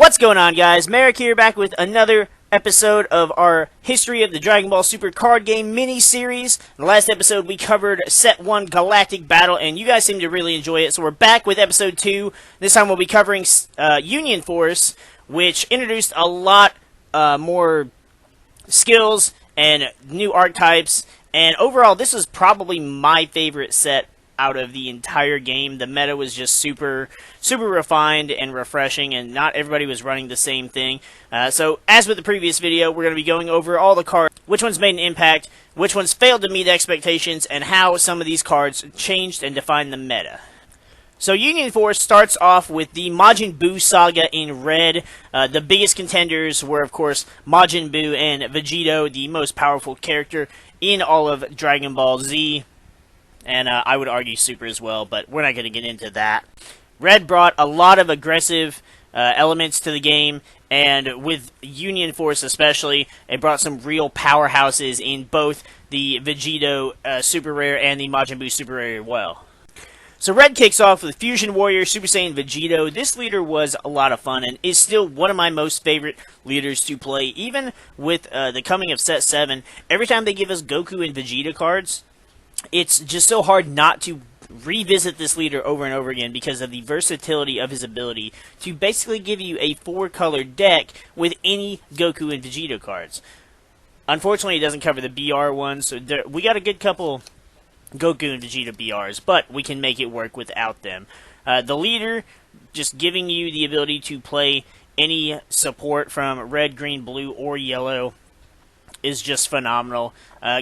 What's going on, guys? MariK here, back with another episode of our History of the Dragon Ball Super card game mini-series. In the last episode, we covered Set 1 Galactic Battle, and you guys seem to really enjoy it, so we're back with Episode 2. This time we'll be covering Union Force, which introduced a lot more skills and new archetypes, and overall, this was probably my favorite set out of the entire game. The meta was just super refined and refreshing, and not everybody was running the same thing. So, as with the previous video, we're going to be going over all the cards, which ones made an impact, which ones failed to meet expectations, and how some of these cards changed and defined the meta. So, Union Force starts off with the Majin Buu saga in red. The biggest contenders were, of course, Majin Buu and Vegito, the most powerful character in all of Dragon Ball Z. And I would argue Super as well, but we're not going to get into that. Red brought a lot of aggressive elements to the game, and with Union Force especially, it brought some real powerhouses in both the Vegito Super Rare and the Majin Buu Super Rare as well. So Red kicks off with Fusion Warrior Super Saiyan Vegito. This leader was a lot of fun and is still one of my most favorite leaders to play. Even with the coming of Set 7, every time they give us Goku and Vegeta cards, it's just so hard not to revisit this leader over and over again because of the versatility of his ability to basically give you a 4-color deck with any Goku and Vegeta cards. Unfortunately, it doesn't cover the BR ones, so we got a good couple Goku and Vegeta BRs, but we can make it work without them. The leader, just giving you the ability to play any support from red, green, blue, or yellow, is just phenomenal.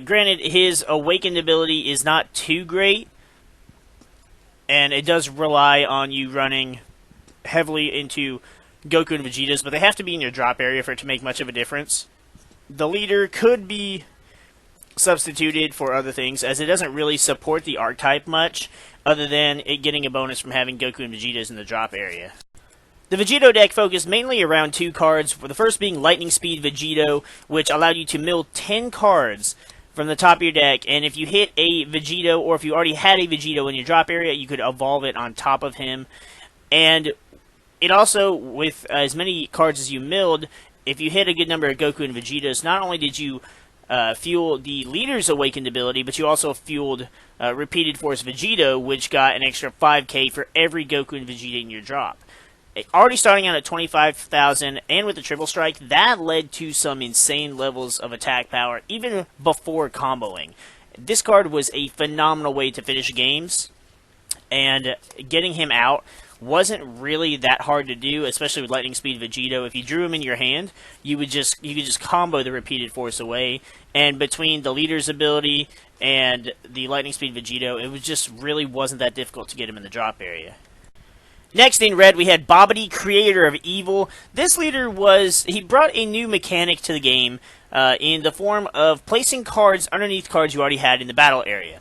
Granted, his awakened ability is not too great, and it does rely on you running heavily into Goku and Vegeta's, but they have to be in your drop area for it to make much of a difference. The leader could be substituted for other things, as it doesn't really support the archetype much, other than it getting a bonus from having Goku and Vegeta's in the drop area. The Vegito deck focused mainly around 2 cards, the first being Lightning Speed Vegito, which allowed you to mill 10 cards from the top of your deck, and if you hit a Vegito, or if you already had a Vegito in your drop area, you could evolve it on top of him. And it also, with as many cards as you milled, if you hit a good number of Goku and Vegetas, not only did you fuel the leader's awakened ability, but you also fueled Repeated Force Vegito, which got an extra 5k for every Goku and Vegeta in your drop. Already starting out at 25,000, and with the triple strike, that led to some insane levels of attack power, even before comboing. This card was a phenomenal way to finish games, and getting him out wasn't really that hard to do, especially with Lightning Speed Vegito. If you drew him in your hand, you could just combo the Repeated Force away, and between the leader's ability and the Lightning Speed Vegito, it just really wasn't that difficult to get him in the drop area. Next in red, we had Babidi, Creator of Evil. This leader he brought a new mechanic to the game in the form of placing cards underneath cards you already had in the battle area.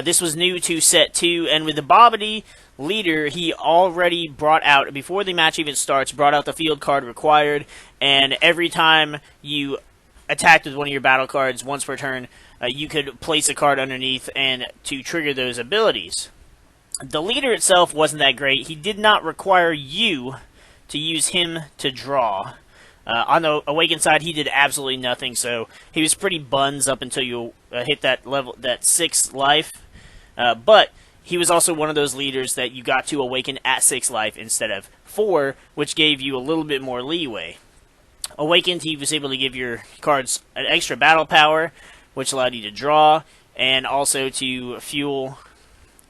This was new to Set 2, and with the Babidi leader, he already brought out, before the match even starts, brought out the field card required, and every time you attacked with one of your battle cards once per turn, you could place a card underneath and to trigger those abilities. The leader itself wasn't that great. He did not require you to use him to draw. On the Awakened side, he did absolutely nothing, so he was pretty buns up until you hit that level, that 6th life. But he was also one of those leaders that you got to awaken at 6 life instead of 4, which gave you a little bit more leeway. Awakened, he was able to give your cards an extra battle power, which allowed you to draw, and also to fuel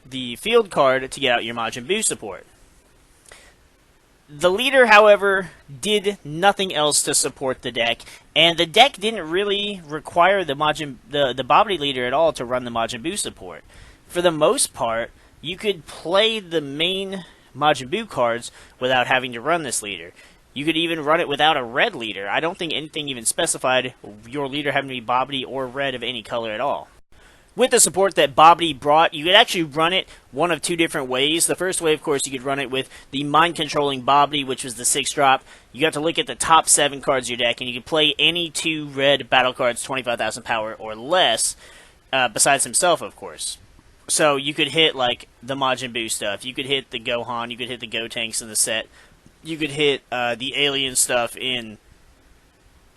the field card to get out your Majin Buu support. The leader, however, did nothing else to support the deck, and the deck didn't really require the Babidi leader at all to run the Majin Buu support. For the most part, you could play the main Majin Buu cards without having to run this leader. You could even run it without a red leader. I don't think anything even specified your leader having to be Babidi or red of any color at all. With the support that Babidi brought, you could actually run it one of 2 different ways. The first way, of course, you could run it with the mind-controlling Babidi, which was the 6-drop. You got to look at the top 7 cards of your deck, and you could play any 2 red battle cards, 25,000 power or less, besides himself, of course. So you could hit, like, the Majin Buu stuff. You could hit the Gohan, you could hit the Gotenks in the set. you could hit the alien stuff in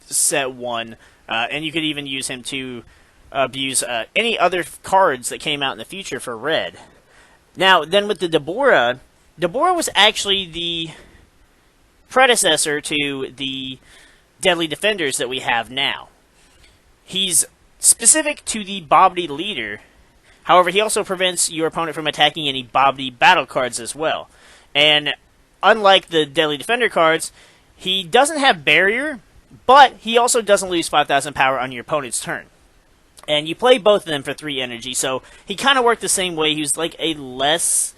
set 1, and you could even use him to abuse any other cards that came out in the future for red. Now, then with the Deborah was actually the predecessor to the Deadly Defenders that we have now. He's specific to the Bobbity leader. However, he also prevents your opponent from attacking any Bobbity battle cards as well. And unlike the Deadly Defender cards, he doesn't have barrier, but he also doesn't lose 5,000 power on your opponent's turn. And you play both of them for 3 energy, so he kind of worked the same way. He was like a less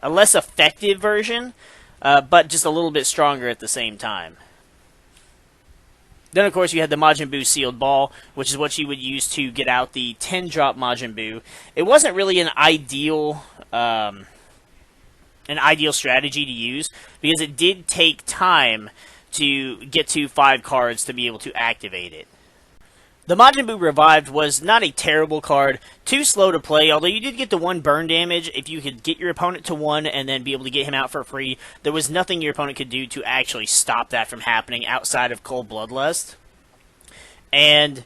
effective version, but just a little bit stronger at the same time. Then, of course, you had the Majin Buu Sealed Ball, which is what you would use to get out the 10-drop Majin Buu. It wasn't really an ideal strategy to use, because it did take time to get to 5 cards to be able to activate it. The Majin Buu Revived was not a terrible card, too slow to play, although you did get the 1 burn damage. If you could get your opponent to 1 and then be able to get him out for free, there was nothing your opponent could do to actually stop that from happening outside of Cold Bloodlust. And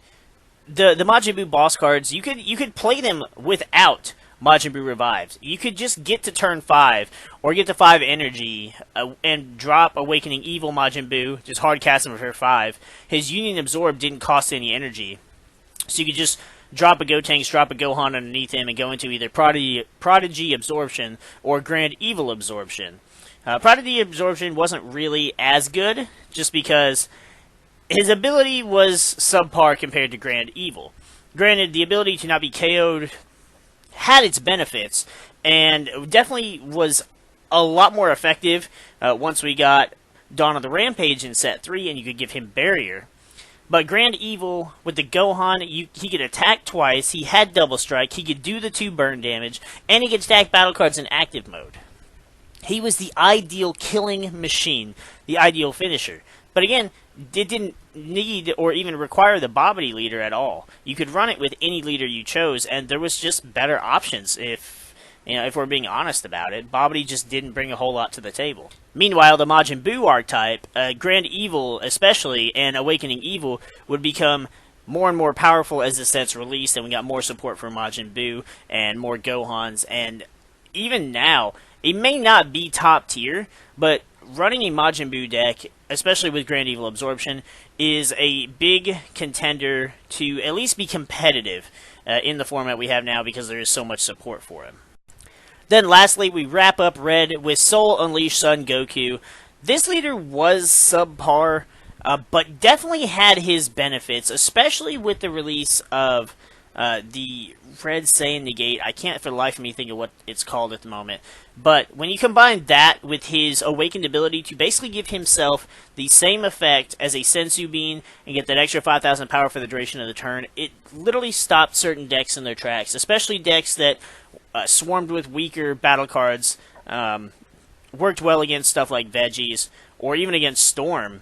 the Majin Buu boss cards, you could play them without Majin Buu Revived. You could just get to turn 5, or get to 5 energy, and drop Awakening Evil Majin Buu, just hard cast him for 5. His Union Absorb didn't cost any energy, so you could just drop a Gotenks, drop a Gohan underneath him, and go into either Prodigy Absorption or Grand Evil Absorption. Prodigy Absorption wasn't really as good, just because his ability was subpar compared to Grand Evil. Granted, the ability to not be KO'd had its benefits, and definitely was a lot more effective once we got Dawn of the Rampage in set 3, and you could give him barrier. But Grand Evil, with the Gohan, he could attack twice, he had double strike, he could do the 2 burn damage, and he could stack battle cards in active mode. He was the ideal killing machine, the ideal finisher. But again, it didn't need or even require the Bobbity leader at all. You could run it with any leader you chose, and there was just better options if we're being honest about it. Bobbity just didn't bring a whole lot to the table. Meanwhile, the Majin Buu archetype, Grand Evil especially, and Awakening Evil would become more and more powerful as the sets released, and we got more support for Majin Buu and more Gohans, and even now, it may not be top tier, but running a Majin Buu deck, especially with Grand Evil Absorption, is a big contender to at least be competitive in the format we have now, because there is so much support for him. Then lastly, we wrap up Red with Soul Unleashed Son Goku. This leader was subpar, but definitely had his benefits, especially with the release of the Red Saiyan Negate. I can't for the life of me think of what it's called at the moment. But when you combine that with his awakened ability to basically give himself the same effect as a Sensu Bean and get that extra 5,000 power for the duration of the turn, it literally stopped certain decks in their tracks, especially decks that swarmed with weaker battle cards, worked well against stuff like Veggies, or even against Storm.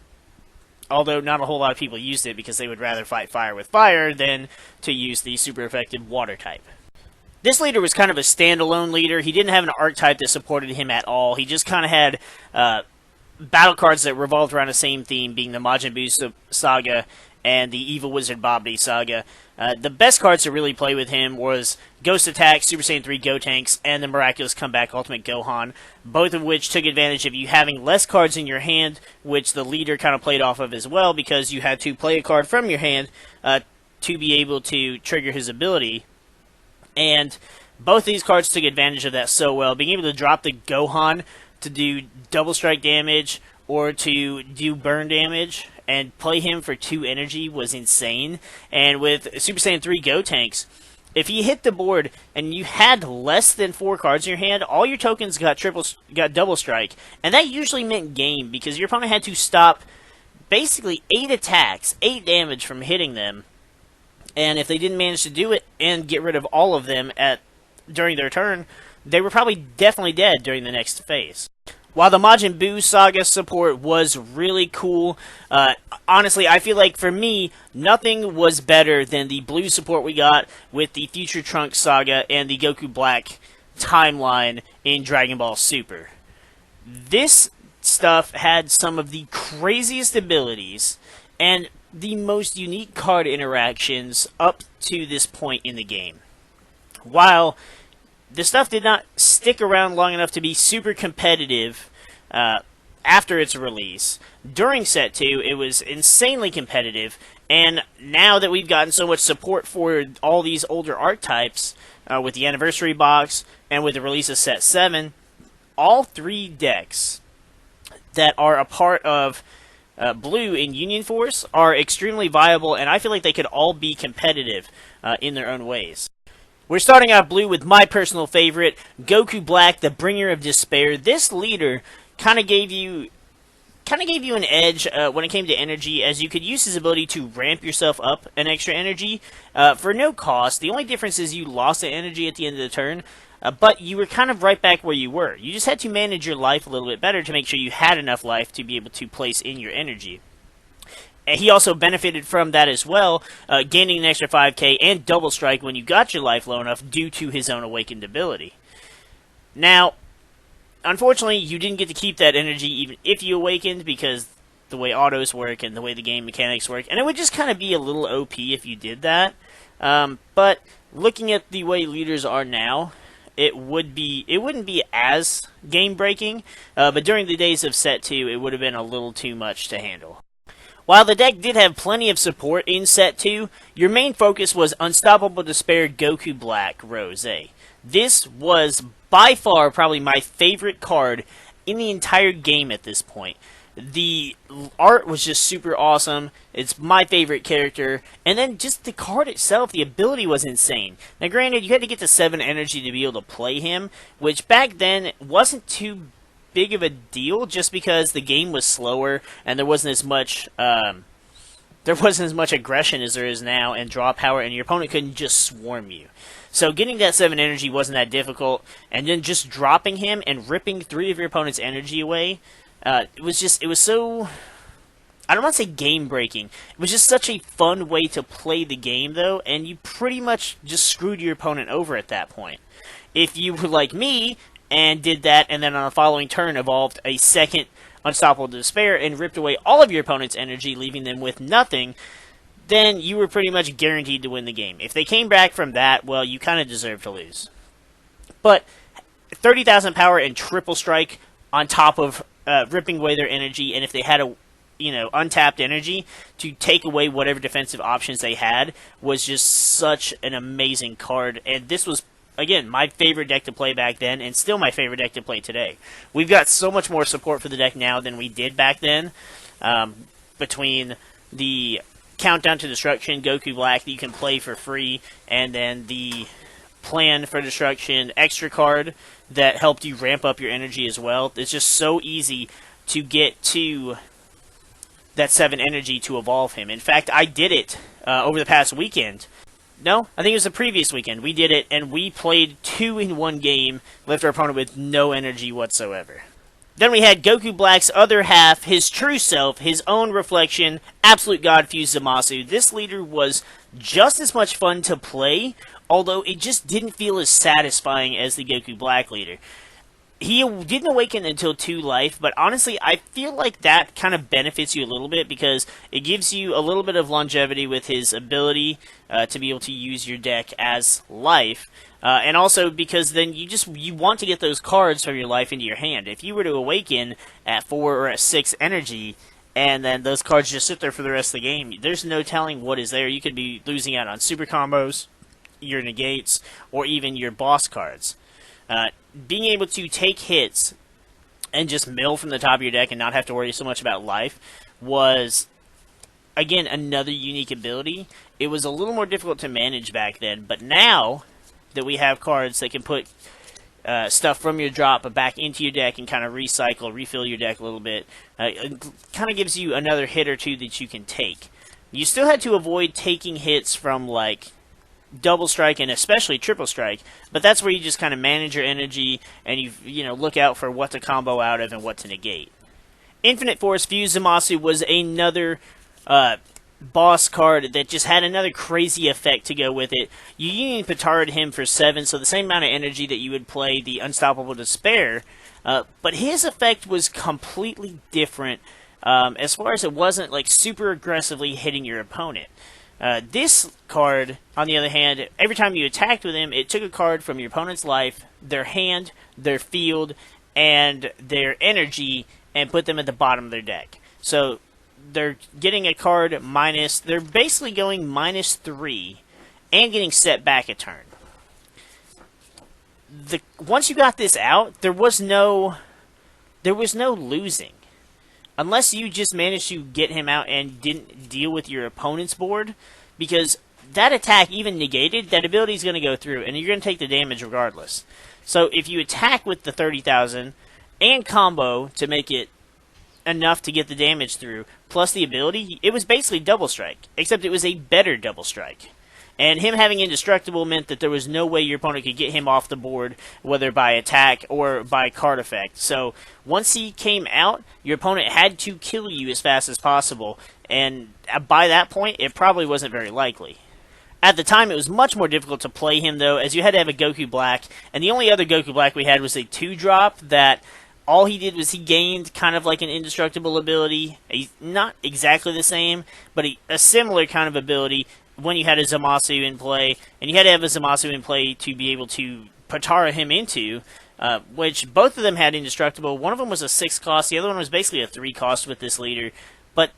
Although not a whole lot of people used it because they would rather fight fire with fire than to use the super effective water type. This leader was kind of a standalone leader. He didn't have an archetype that supported him at all. He just kind of had battle cards that revolved around the same theme, being the Majin Buu saga and the Evil Wizard Bobbity saga. The best cards to really play with him was Ghost Attack, Super Saiyan 3 Gotenks, and the Miraculous Comeback Ultimate Gohan, both of which took advantage of you having less cards in your hand, which the leader kind of played off of as well, because you had to play a card from your hand to be able to trigger his ability. And both these cards took advantage of that so well. Being able to drop the Gohan to do double strike damage or to do burn damage and play him for 2 energy was insane. And with Super Saiyan 3 Gotenks, if you hit the board and you had less than 4 cards in your hand, all your tokens got double strike, and that usually meant game, because your opponent had to stop basically 8 attacks, 8 damage from hitting them. And if they didn't manage to do it and get rid of all of them during their turn, they were probably definitely dead during the next phase. While the Majin Buu saga support was really cool, honestly, I feel like for me, nothing was better than the blue support we got with the Future Trunks saga and the Goku Black timeline in Dragon Ball Super. This stuff had some of the craziest abilities and the most unique card interactions up to this point in the game. While the stuff did not stick around long enough to be super competitive after its release, during Set 2 it was insanely competitive, and now that we've gotten so much support for all these older archetypes with the Anniversary Box and with the release of Set 7, all three decks that are a part of Blue in Union Force are extremely viable, and I feel like they could all be competitive in their own ways. We're starting out Blue with my personal favorite, Goku Black, the Bringer of Despair. This leader kind of gave you an edge when it came to energy, as you could use his ability to ramp yourself up an extra energy for no cost. The only difference is you lost the energy at the end of the turn, but you were kind of right back where you were. You just had to manage your life a little bit better to make sure you had enough life to be able to place in your energy. And he also benefited from that as well, gaining an extra 5k and double strike when you got your life low enough due to his own awakened ability. Now, unfortunately, you didn't get to keep that energy even if you awakened, because the way autos work and the way the game mechanics work, and it would just kind of be a little OP if you did that. But looking at the way leaders are now, it wouldn't be as game breaking, but during the days of Set 2, it would have been a little too much to handle. While the deck did have plenty of support in Set 2, your main focus was Unstoppable Despair Goku Black Rose. This was by far probably my favorite card in the entire game at this point. The art was just super awesome. It's my favorite character. And then just the card itself, the ability was insane. Now granted, you had to get to 7 energy to be able to play him, which back then wasn't too big of a deal, just because the game was slower and there wasn't as much aggression as there is now, and draw power, and your opponent couldn't just swarm you. So getting that 7 energy wasn't that difficult, and then just dropping him and ripping 3 of your opponent's energy away, it was so, I don't want to say game breaking. It was just such a fun way to play the game though, and you pretty much just screwed your opponent over at that point. If you were like me and did that, and then on the following turn evolved a second Unstoppable Despair and ripped away all of your opponent's energy, leaving them with nothing, then you were pretty much guaranteed to win the game. If they came back from that, well, you kind of deserved to lose. But 30,000 power and triple strike on top of ripping away their energy, and if they had untapped energy to take away whatever defensive options they had, was just such an amazing card. And this was, again, my favorite deck to play back then, and still my favorite deck to play today. We've got so much more support for the deck now than we did back then, between the Countdown to Destruction, Goku Black, that you can play for free, and then the Plan for Destruction extra card that helped you ramp up your energy as well. It's just so easy to get to that 7 energy to evolve him. In fact, I did it over the past weekend. No, I think it was the previous weekend. We did it, and we played 2 in one game, left our opponent with no energy whatsoever. Then we had Goku Black's other half, his true self, his own reflection, Absolute God Fused Zamasu. This leader was just as much fun to play, although it just didn't feel as satisfying as the Goku Black leader. He didn't awaken until 2 life, but honestly, I feel like that kind of benefits you a little bit, because it gives you a little bit of longevity with his ability to be able to use your deck as life, and also because then you want to get those cards from your life into your hand. If you were to awaken at 4 or at 6 energy, and then those cards just sit there for the rest of the game, there's no telling what is there. You could be losing out on super combos, your negates, or even your boss cards. Being able to take hits and just mill from the top of your deck and not have to worry so much about life was, again, another unique ability. It was a little more difficult to manage back then, but now that we have cards that can put stuff from your drop back into your deck and kind of refill your deck a little bit, it kind of gives you another hit or two that you can take. You still had to avoid taking hits from, like, double strike and especially triple strike, but that's where you just kind of manage your energy and you look out for what to combo out of and what to negate. Infinite Force Fused Zamasu was another boss card that just had another crazy effect to go with it. You Union Petard him for 7, so the same amount of energy that you would play the Unstoppable Despair, But his effect was completely different, as far as it wasn't like super aggressively hitting your opponent. This card, on the other hand, every time you attacked with him, it took a card from your opponent's life, their hand, their field, and their energy, and put them at the bottom of their deck. So they're getting a card minus, they're basically going -3 and getting set back a turn. Once you got this out, there was no losing. Unless you just managed to get him out and didn't deal with your opponent's board, because that attack, even negated, that ability is going to go through, and you're going to take the damage regardless. So if you attack with the 30,000 and combo to make it enough to get the damage through, plus the ability, it was basically double strike, except it was a better double strike. And him having indestructible meant that there was no way your opponent could get him off the board, whether by attack or by card effect. So once he came out, your opponent had to kill you as fast as possible, and by that point, it probably wasn't very likely. At the time, it was much more difficult to play him, though, as you had to have a Goku Black, and the only other Goku Black we had was a 2-drop that all he did was he gained kind of like an indestructible ability. Not exactly the same, but a similar kind of ability when you had a Zamasu in play, and you had to have a Zamasu in play to be able to Patara him into, which both of them had indestructible. One of them was a 6 cost, the other one was basically a 3 cost with this leader, but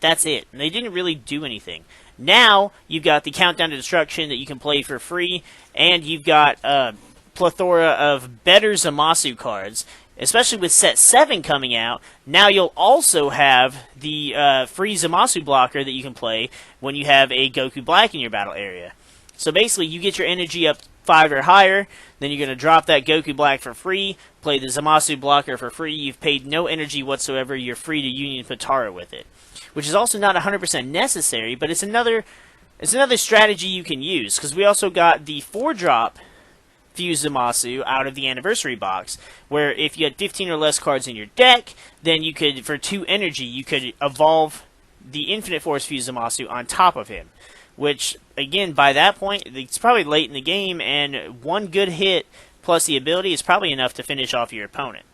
that's it. They didn't really do anything. Now, you've got the Countdown to Destruction that you can play for free, and you've got a plethora of better Zamasu cards, especially with set 7 coming out. Now you'll also have the free Zamasu blocker that you can play when you have a Goku Black in your battle area. So basically, you get your energy up 5 or higher, then you're going to drop that Goku Black for free, play the Zamasu blocker for free. You've paid no energy whatsoever. You're free to Union Patara with it, which is also not 100% necessary, but it's another strategy you can use, because we also got the 4-drop Fuse Zamasu out of the anniversary box, where if you had 15 or less cards in your deck, then you could, for 2 energy, you could evolve the Infinite Force Fuse Zamasu on top of him, which, again, by that point, it's probably late in the game, and 1 good hit plus the ability is probably enough to finish off your opponent.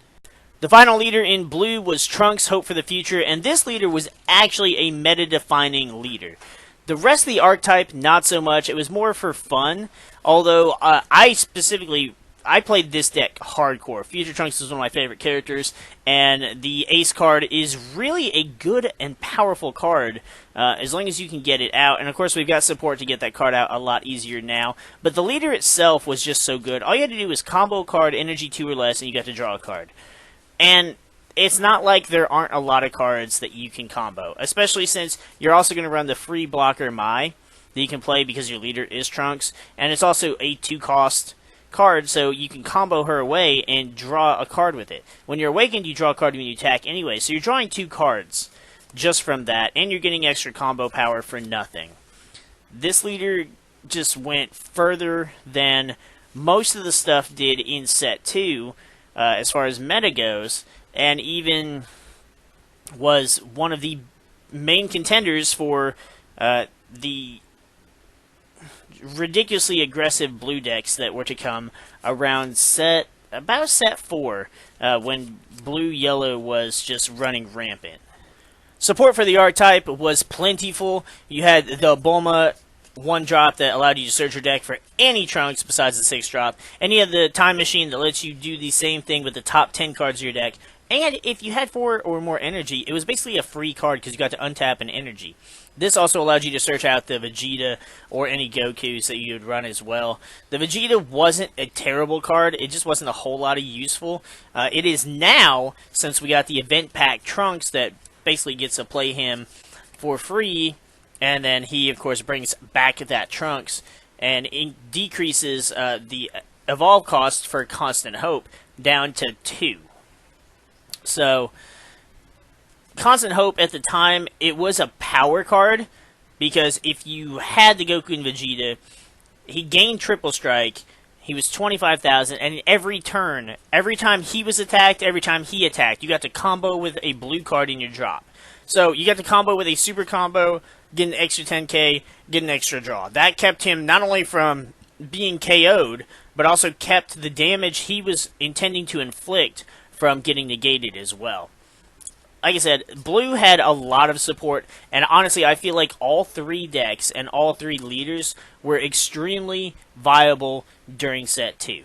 The final leader in blue was Trunks, Hope for the Future, and this leader was actually a meta-defining leader. The rest of the archetype, not so much. It was more for fun, although I played this deck hardcore. Future Trunks is one of my favorite characters, and the Ace card is really a good and powerful card, as long as you can get it out. And of course, we've got support to get that card out a lot easier now. But the leader itself was just so good. All you had to do was combo card, energy 2 or less, and you got to draw a card. And it's not like there aren't a lot of cards that you can combo, especially since you're also going to run the free blocker Mai that you can play because your leader is Trunks, and it's also a 2-cost card, so you can combo her away and draw a card with it. When you're awakened, you draw a card when you attack anyway, so you're drawing 2 cards just from that, and you're getting extra combo power for nothing. This leader just went further than most of the stuff did in set 2, as far as meta goes, and even was one of the main contenders for the ridiculously aggressive blue decks that were to come around about set 4, when blue-yellow was just running rampant. Support for the archetype was plentiful. You had the Bulma 1-drop that allowed you to search your deck for any Trunks besides the 6-drop, and you had the Time Machine that lets you do the same thing with the top 10 cards of your deck. And if you had 4 or more energy, it was basically a free card because you got to untap an energy. This also allowed you to search out the Vegeta or any Gokus that you would run as well. The Vegeta wasn't a terrible card, it just wasn't a whole lot of useful. It is now, since we got the event pack Trunks that basically gets to play him for free, and then he, of course, brings back that Trunks, and decreases the evolve cost for Constant Hope down to 2. So, Constant Hope at the time, it was a power card, because if you had the Goku and Vegeta, he gained Triple Strike, he was 25,000, and every turn, every time he was attacked, every time he attacked, you got to combo with a blue card in your drop. So, you got to combo with a super combo, get an extra 10k, get an extra draw. That kept him not only from being KO'd, but also kept the damage he was intending to inflict from getting negated as well. Like I said, blue had a lot of support, and honestly, I feel like all three decks and all three leaders were extremely viable during set 2.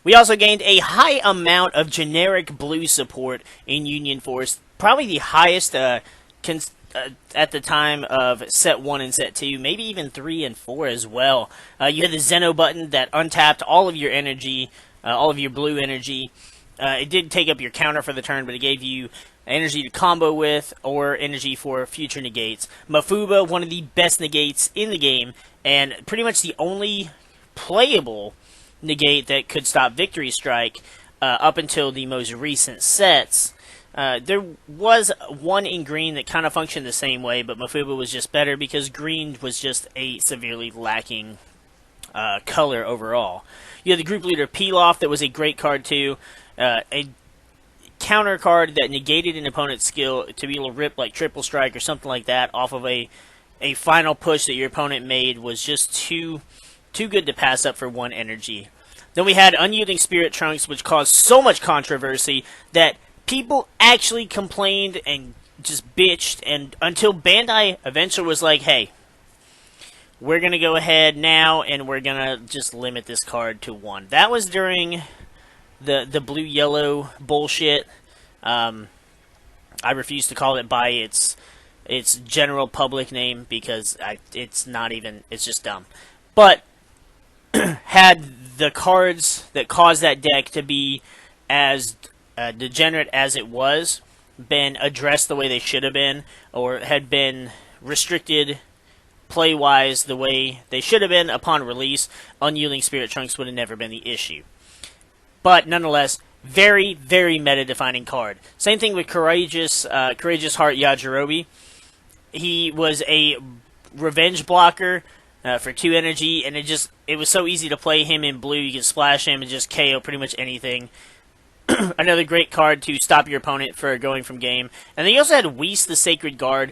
We also gained a high amount of generic blue support in Union Force, probably the highest at the time of set 1 and set 2, maybe even 3 and 4 as well. You had the Zeno button that untapped all of your energy, all of your blue energy. It did take up your counter for the turn, but it gave you energy to combo with, or energy for future negates. Mafuba, one of the best negates in the game, and pretty much the only playable negate that could stop Victory Strike up until the most recent sets. There was one in green that kind of functioned the same way, but Mafuba was just better because green was just a severely lacking color overall. You had the group leader Pilaf that was a great card too. A counter card that negated an opponent's skill to be able to rip like Triple Strike or something like that off of a final push that your opponent made was just too good to pass up for one energy. Then we had Unyielding Spirit Trunks, which caused so much controversy that people actually complained and just bitched, and until Bandai eventually was like, hey, we're going to go ahead now and we're going to just limit this card to 1. That was during the blue-yellow bullshit. I refuse to call it by its general public name because it's just dumb. But had the cards that caused that deck to be as degenerate as it was been addressed the way they should have been, or had been restricted play-wise the way they should have been upon release, Unyielding Spirit Trunks would have never been the issue. But nonetheless, very, very meta-defining card. Same thing with Courageous Heart Yajirobe. He was a revenge blocker for 2 energy, and it was so easy to play him in blue. You could splash him and just KO pretty much anything. Another great card to stop your opponent for going from game. And then you also had Whis the Sacred Guard.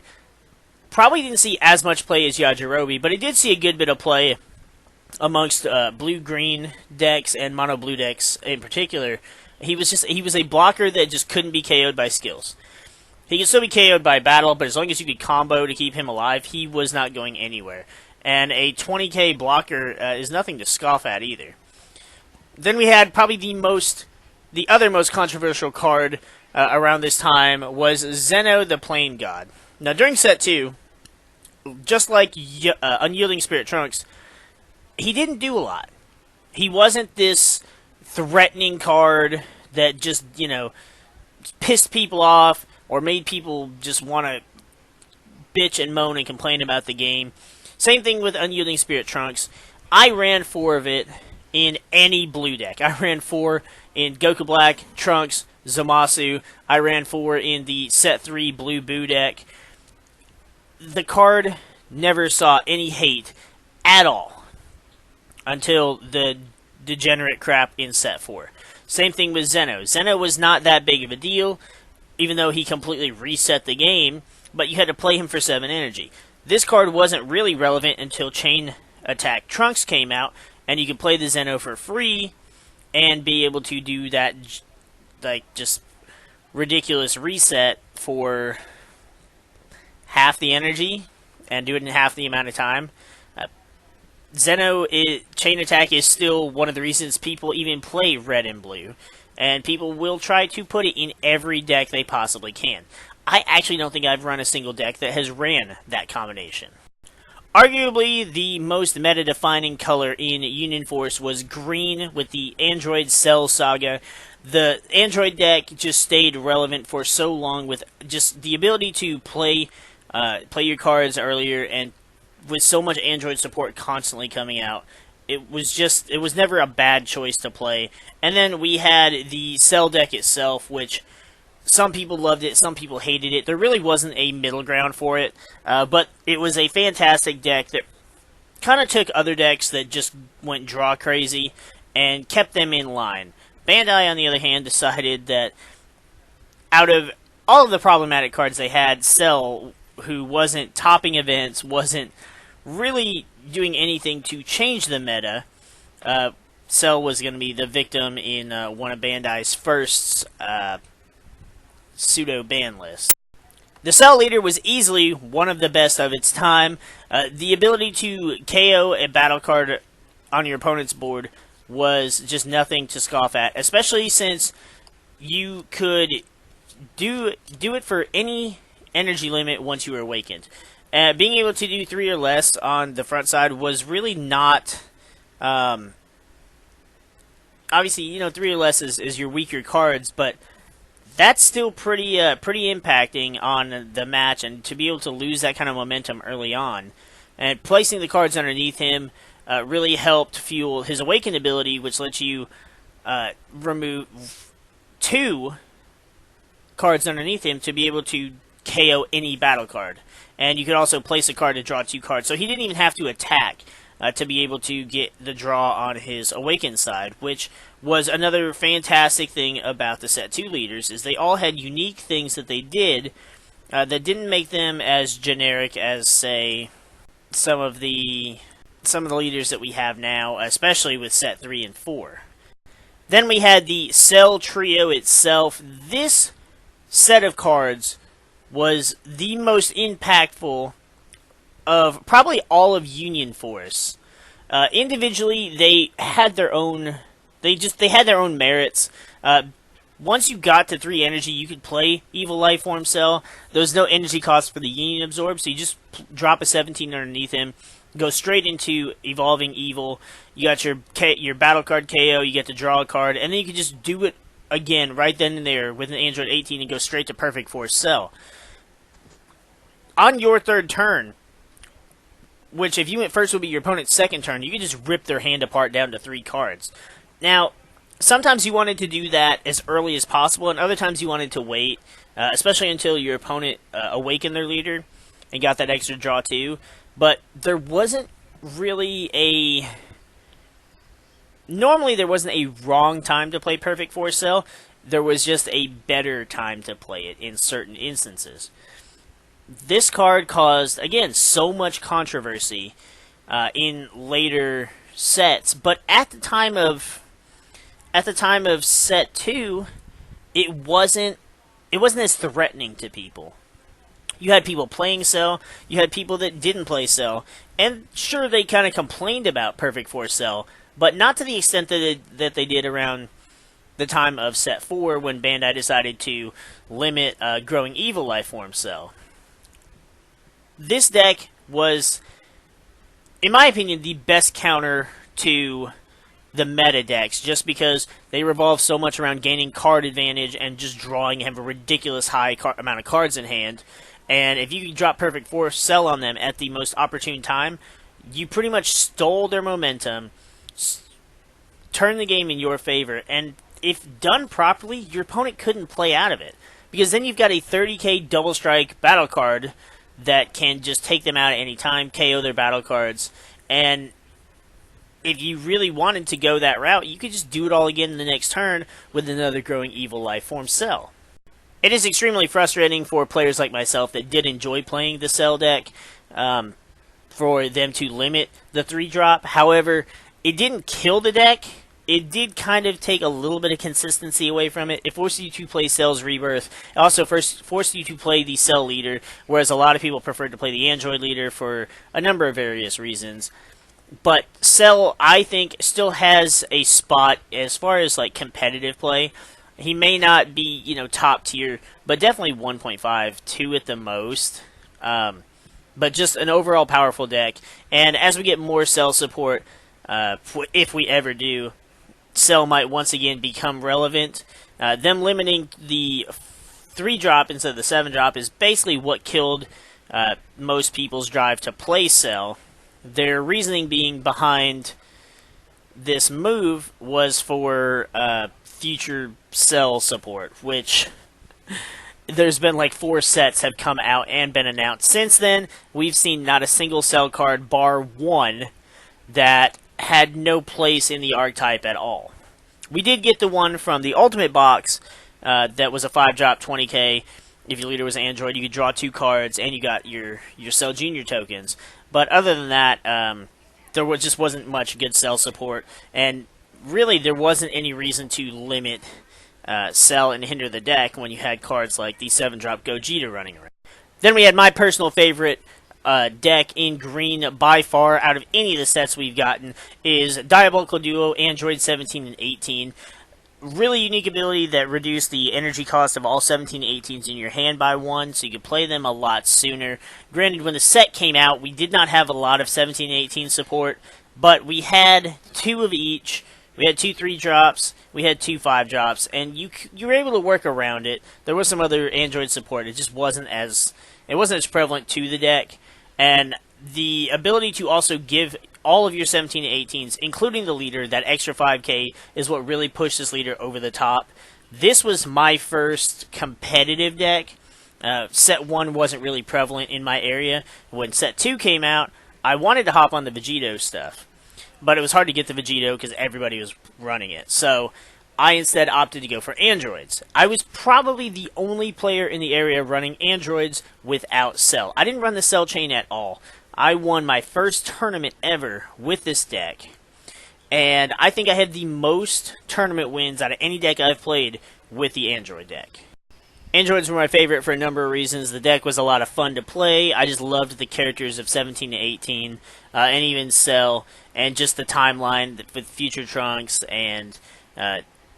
Probably didn't see as much play as Yajirobe, but it did see a good bit of play amongst blue-green decks and mono-blue decks in particular. He was a blocker that just couldn't be KO'd by skills. He could still be KO'd by battle, but as long as you could combo to keep him alive, he was not going anywhere. And a 20k blocker is nothing to scoff at either. Then we had probably the other most controversial card around this time was Zeno the Plain God. Now during set 2, just like Unyielding Spirit Trunks, he didn't do a lot. He wasn't this threatening card that just, pissed people off or made people just want to bitch and moan and complain about the game. Same thing with Unyielding Spirit Trunks. I ran 4 of it in any blue deck. I ran 4 in Goku Black, Trunks, Zamasu. I ran 4 in the set 3 blue Boo deck. The card never saw any hate at all until the degenerate crap in set 4. Same thing with Zeno. Zeno was not that big of a deal, even though he completely reset the game, but you had to play him for 7 energy. This card wasn't really relevant until Chain Attack Trunks came out, and you could play the Zeno for free and be able to do that, just ridiculous reset for half the energy and do it in half the amount of time. Chain Attack is still one of the reasons people even play red and blue, and people will try to put it in every deck they possibly can. I actually don't think I've run a single deck that has ran that combination. Arguably, the most meta-defining color in Union Force was green with the Android Cell Saga. The Android deck just stayed relevant for so long with just the ability to play your cards earlier, and with so much Android support constantly coming out, it was never a bad choice to play. And then we had the Cell deck itself, which some people loved it, some people hated it. There really wasn't a middle ground for it, but it was a fantastic deck that kind of took other decks that just went draw crazy and kept them in line. Bandai, on the other hand, decided that out of all of the problematic cards they had, Cell, who wasn't topping events, wasn't really doing anything to change the meta, Cell was going to be the victim in one of Bandai's first pseudo ban lists. The Cell Leader was easily one of the best of its time. The ability to KO a battle card on your opponent's board was just nothing to scoff at, especially since you could do it for any energy limit once you were awakened. Being able to do 3 or less on the front side was really not... obviously, 3 or less is your weaker cards, but that's still pretty impacting on the match, and to be able to lose that kind of momentum early on. And placing the cards underneath him really helped fuel his Awakened ability, which lets you remove 2 cards underneath him to be able to KO any battle card. And you could also place a card to draw 2 cards, so he didn't even have to attack to be able to get the draw on his Awakened side, which was another fantastic thing about the Set 2 leaders, is they all had unique things that they did that didn't make them as generic as, say, some of the leaders that we have now, especially with Set 3 and 4. Then we had the Cell Trio itself. This set of cards was the most impactful of probably all of Union Force. Individually, they had their own. They had their own merits. Once you got to 3 energy, you could play Evil Lifeform Cell. There was no energy cost for the Union Absorb, so you just drop a 17 underneath him, go straight into Evolving Evil. You got your battle card KO. You get to draw a card, and then you can just do it again right then and there with an Android 18 and go straight to Perfect Force Cell. On your 3rd turn, which if you went first would be your opponent's 2nd turn, you could just rip their hand apart down to 3 cards. Now, sometimes you wanted to do that as early as possible, and other times you wanted to wait, especially until your opponent awakened their leader and got that extra draw too. But there wasn't really a... Normally there wasn't a wrong time to play Perfect Force Cell. There was just a better time to play it in certain instances. This card caused, again, so much controversy in later sets, but at the time of Set 2, it wasn't as threatening to people. You had people playing Cell, you had people that didn't play Cell, and sure, they kind of complained about Perfect Force Cell, but not to the extent that they did around the time of Set 4 when Bandai decided to limit Growing Evil Lifeform Cell. This deck was, in my opinion, the best counter to the meta decks, just because they revolve so much around gaining card advantage and just drawing, have a ridiculous high amount of cards in hand. And if you drop Perfect Force Cell on them at the most opportune time, you pretty much stole their momentum, turned the game in your favor, and if done properly, your opponent couldn't play out of it. Because then you've got a 30k double strike battle card that can just take them out at any time, KO their battle cards, and if you really wanted to go that route, you could just do it all again in the next turn with another Growing Evil Lifeform Cell. It is extremely frustrating for players like myself that did enjoy playing the Cell deck for them to limit the 3-drop. However, it didn't kill the deck. It did kind of take a little bit of consistency away from it. It forced you to play Cell's Rebirth. It also forced you to play the Cell leader, whereas a lot of people preferred to play the Android leader for a number of various reasons. But Cell, I think, still has a spot as far as like competitive play. He may not be, top tier, but definitely 1.5, 2 at the most. But just an overall powerful deck. And as we get more Cell support, if we ever do, Cell might once again become relevant. Them limiting the 3-drop instead of the 7-drop is basically what killed most people's drive to play Cell. Their reasoning being behind this move was for future Cell support, which there's been like 4 sets have come out and been announced. Since then, we've seen not a single Cell card, bar 1, that had no place in the archetype at all. We did get the one from the Ultimate Box that was a 5-drop 20k. If your leader was an Android, you could draw 2 cards, and you got your Cell Junior tokens. But other than that, there just wasn't much good Cell support. And really there wasn't any reason to limit Cell and hinder the deck when you had cards like the 7-drop Gogeta running around. Then we had my personal favorite deck in green by far out of any of the sets we've gotten is Diabolical Duo, Android 17 and 18. Really unique ability that reduced the energy cost of all 17 and 18s in your hand by 1, so you could play them a lot sooner. Granted, when the set came out, we did not have a lot of 17 and 18 support, but we had 2 of each. We had 2 3-drops, we had 2 5-drops, and you were able to work around it. There was some other Android support. It just wasn't as prevalent to the deck, and the ability to also give all of your 17 and 18s, including the leader, that extra 5k is what really pushed this leader over the top. This was my first competitive deck. Set 1 wasn't really prevalent in my area. When Set 2 came out, I wanted to hop on the Vegito stuff, but it was hard to get the Vegito because everybody was running it. So I instead opted to go for androids. I was probably the only player in the area running androids without Cell. I didn't run the Cell chain at all. I won my first tournament ever with this deck, and I think I had the most tournament wins out of any deck I've played with the android deck. Androids were my favorite for a number of reasons. The deck was a lot of fun to play. I just loved the characters of 17 to 18, and even Cell, and just the timeline with Future Trunks and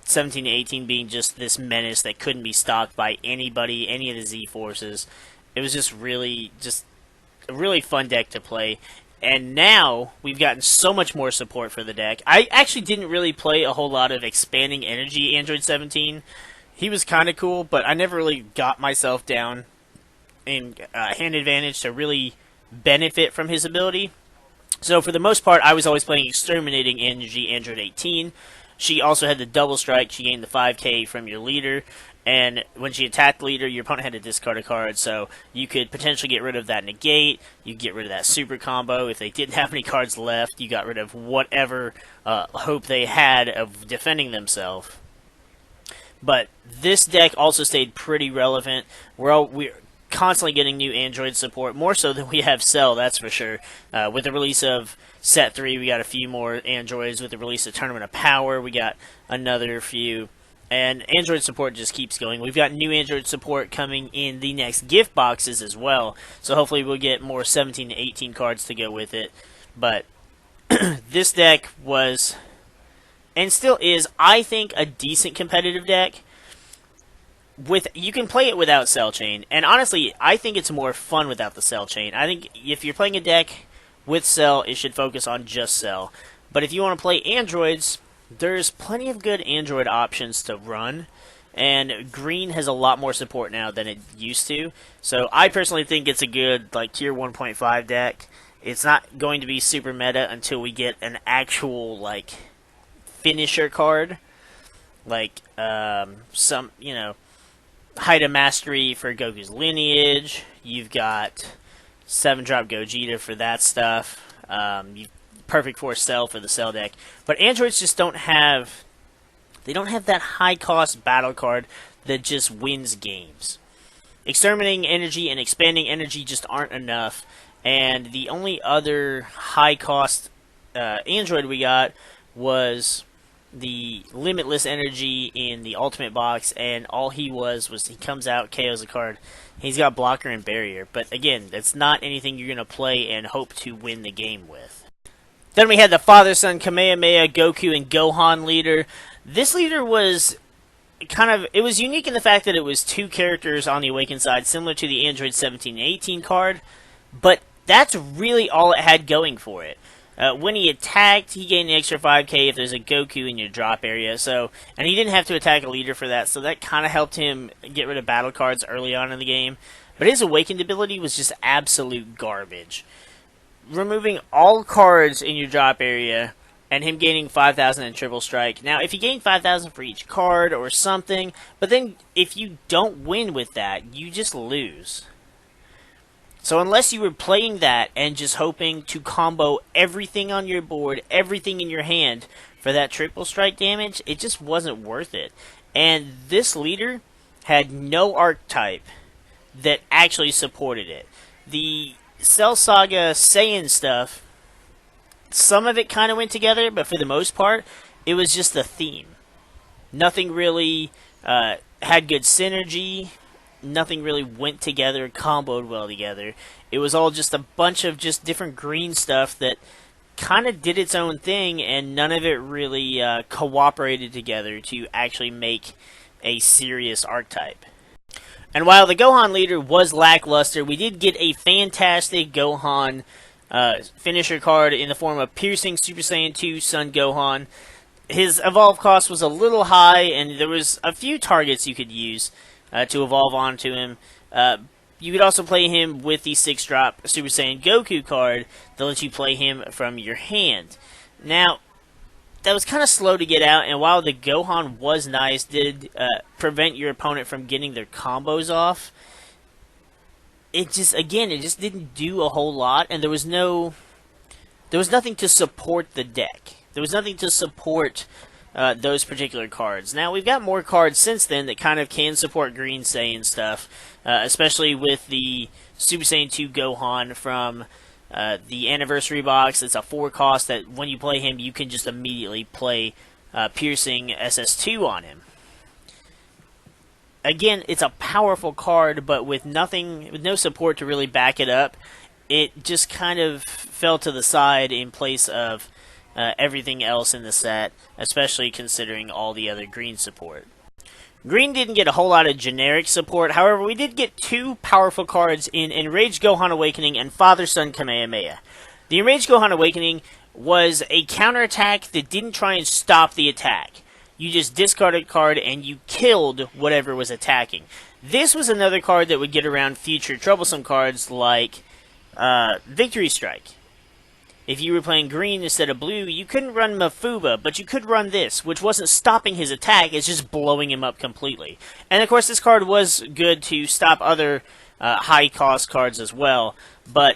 17 to 18 being just this menace that couldn't be stopped by anybody, any of the Z-Forces. It was just a really fun deck to play. And now we've gotten so much more support for the deck. I actually didn't really play a whole lot of Expanding Energy Android 17. He was kind of cool, but I never really got myself down in hand advantage to really benefit from his ability. So for the most part, I was always playing Exterminating Energy Android 18. She also had the double strike. She gained the 5k from your leader. And when she attacked the leader, your opponent had to discard a card, so you could potentially get rid of that negate, you get rid of that super combo. If they didn't have any cards left, you got rid of whatever hope they had of defending themselves. But this deck also stayed pretty relevant. We're constantly getting new Android support, more so than we have Cell, that's for sure. With the release of Set 3, we got a few more Androids. With the release of Tournament of Power, we got another few. And Android support just keeps going. We've got new Android support coming in the next gift boxes as well. So hopefully we'll get more 17 to 18 cards to go with it. But this deck was, and still is, I think, a decent competitive deck. You can play it without Cell Chain. And honestly, I think it's more fun without the Cell Chain. I think if you're playing a deck with Cell, it should focus on just Cell. But if you want to play androids, there's plenty of good Android options to run, and green has a lot more support now than it used to. So I personally think it's a good tier 1.5 deck. It's not going to be super meta until we get an actual finisher card, some Height of Mastery for Goku's lineage. You've got 7-drop Gogeta for that stuff. Perfect for Cell for the Cell deck. But androids just don't have that high cost battle card that just wins games. Exterminating Energy and Expanding Energy just aren't enough. And the only other high cost android we got was the Limitless Energy in the Ultimate box, and all he comes out, KOs a card. He's got blocker and barrier. But again, that's not anything you're going to play and hope to win the game with. Then we had the Father-Son Kamehameha Goku and Gohan leader. This leader was it was unique in the fact that it was 2 characters on the Awakened side, similar to the Android 17 and 18 card, but that's really all it had going for it. When he attacked, he gained the extra 5k if there's a Goku in your drop area, and he didn't have to attack a leader for that, so that kind of helped him get rid of battle cards early on in the game. But his Awakened ability was just absolute garbage. Removing all cards in your drop area, and him gaining 5,000 in Triple Strike. Now, if you gain 5,000 for each card or something, but then if you don't win with that, you just lose. So unless you were playing that and just hoping to combo everything on your board, everything in your hand for that Triple Strike damage, it just wasn't worth it. And this leader had no archetype that actually supported it. The Cell Saga Saiyan stuff, some of it kind of went together, but for the most part, it was just the theme. Nothing really had good synergy. Nothing really went together, comboed well together. It was all just a bunch of just different green stuff that kind of did its own thing, and none of it really cooperated together to actually make a serious archetype. And while the Gohan leader was lackluster, we did get a fantastic Gohan finisher card in the form of Piercing Super Saiyan 2 Son Gohan. His evolve cost was a little high, and there was a few targets you could use to evolve onto him. You could also play him with the 6-drop Super Saiyan Goku card that lets you play him from your hand. Now, that was kind of slow to get out, and while the Gohan was nice, did prevent your opponent from getting their combos off, it just didn't do a whole lot, and there was nothing to support the deck. There was nothing to support those particular cards. Now, we've got more cards since then that kind of can support Green Saiyan stuff, especially with the Super Saiyan 2 Gohan from the Anniversary box. It's a 4 cost that when you play him, you can just immediately play Piercing SS2 on him. Again, it's a powerful card, but with no support to really back it up, it just kind of fell to the side in place of everything else in the set, especially considering all the other green support. Green didn't get a whole lot of generic support, however, we did get 2 powerful cards in Enraged Gohan Awakening and Father-Son Kamehameha. The Enraged Gohan Awakening was a counterattack that didn't try and stop the attack. You just discarded a card and you killed whatever was attacking. This was another card that would get around future troublesome cards like Victory Strike. If you were playing green instead of blue, you couldn't run Mafuba, but you could run this, which wasn't stopping his attack, it's just blowing him up completely. And of course, this card was good to stop other high-cost cards as well, but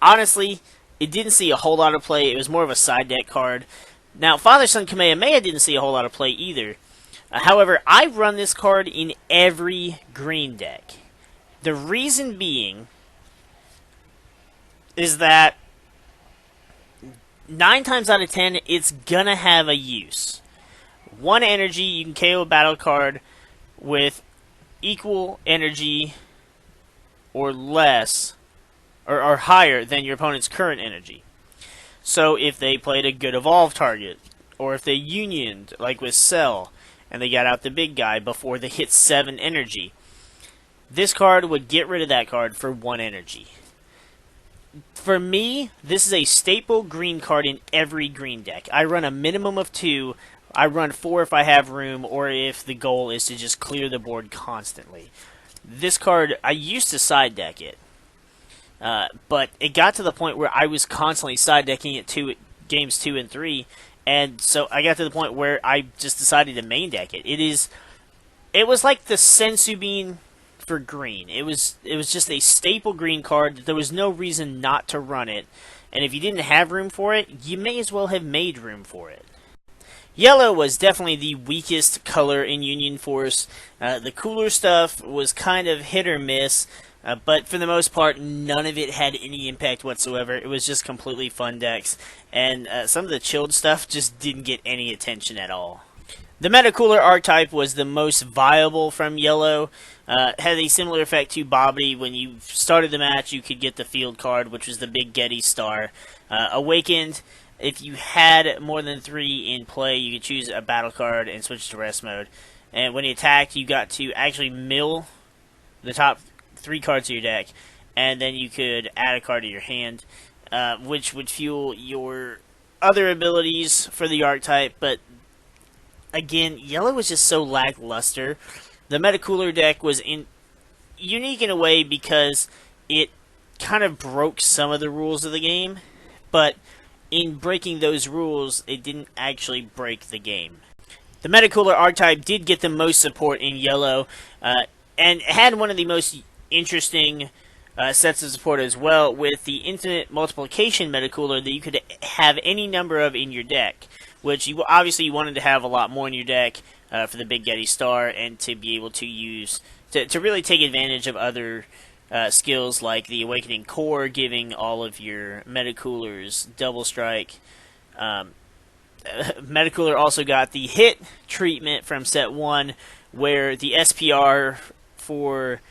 honestly, it didn't see a whole lot of play. It was more of a side deck card. Now, Father-Son Kamehameha didn't see a whole lot of play either. However, I run this card in every green deck. The reason being is that 9 times out of 10, it's gonna have a use. 1 energy, you can KO a battle card with equal energy or less, or higher than your opponent's current energy. So if they played a good evolve target, or if they unioned, like with Cell, and they got out the big guy before they hit 7 energy, this card would get rid of that card for 1 energy. For me, this is a staple green card in every green deck. I run a minimum of 2. I run 4 if I have room, or if the goal is to just clear the board constantly. This card, I used to side deck it. But it got to the point where I was constantly side decking it games 2 and 3, and so I got to the point where I just decided to main deck it. It was like the Sensu Bean for green. It was just a staple green card. There was no reason not to run it, and if you didn't have room for it, you may as well have made room for it. Yellow was definitely the weakest color in Union Force. The cooler stuff was kind of hit or miss, but for the most part, none of it had any impact whatsoever. It was just completely fun decks, and some of the chilled stuff just didn't get any attention at all. The Metacooler archetype was the most viable from Yellow. Had a similar effect to Bobbity. When you started the match, you could get the field card, which was the Big Getty Star. Awakened, if you had more than 3 in play, you could choose a battle card and switch to rest mode. And when he attacked, you got to actually mill the top 3 cards of your deck, and then you could add a card to your hand, which would fuel your other abilities for the archetype. But again, Yellow was just so lackluster. The Metacooler deck was unique in a way because it kind of broke some of the rules of the game, but in breaking those rules, it didn't actually break the game. The Metacooler archetype did get the most support in Yellow, and had one of the most interesting sets of support as well, with the Infinite Multiplication Metacooler that you could have any number of in your deck, which you obviously wanted to have a lot more in your deck for the Big Getty Star, and to be able to use to really take advantage of other skills like the Awakening Core, giving all of your Metacoolers double strike, Metacooler also got the hit treatment from set 1, where the SPR for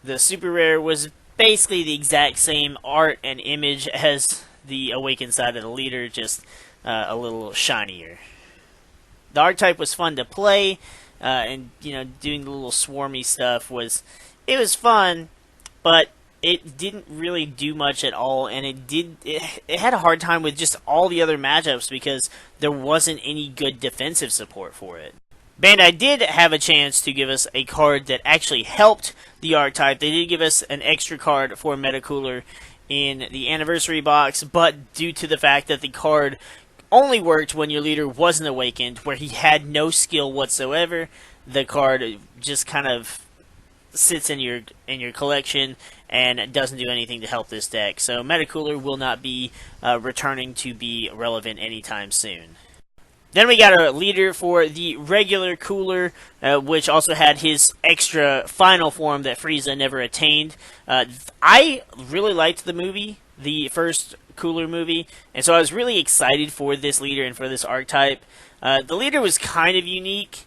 the super rare was basically the exact same art and image as the awakened side of the leader, just a little shinier. The archetype was fun to play, and doing the little swarmy stuff was fun, but it didn't really do much at all, and it had a hard time with just all the other matchups because there wasn't any good defensive support for it. Bandai did have a chance to give us a card that actually helped the archetype. They did give us an extra card for Metacooler in the anniversary box, but due to the fact that the card only worked when your leader wasn't awakened, where he had no skill whatsoever, the card just kind of sits in your collection and doesn't do anything to help this deck. So Metacooler will not be returning to be relevant anytime soon. Then we got a leader for the regular Cooler, which also had his extra final form that Frieza never attained. I really liked the movie, the first Cooler movie, and so I was really excited for this leader and for this archetype. The leader was kind of unique.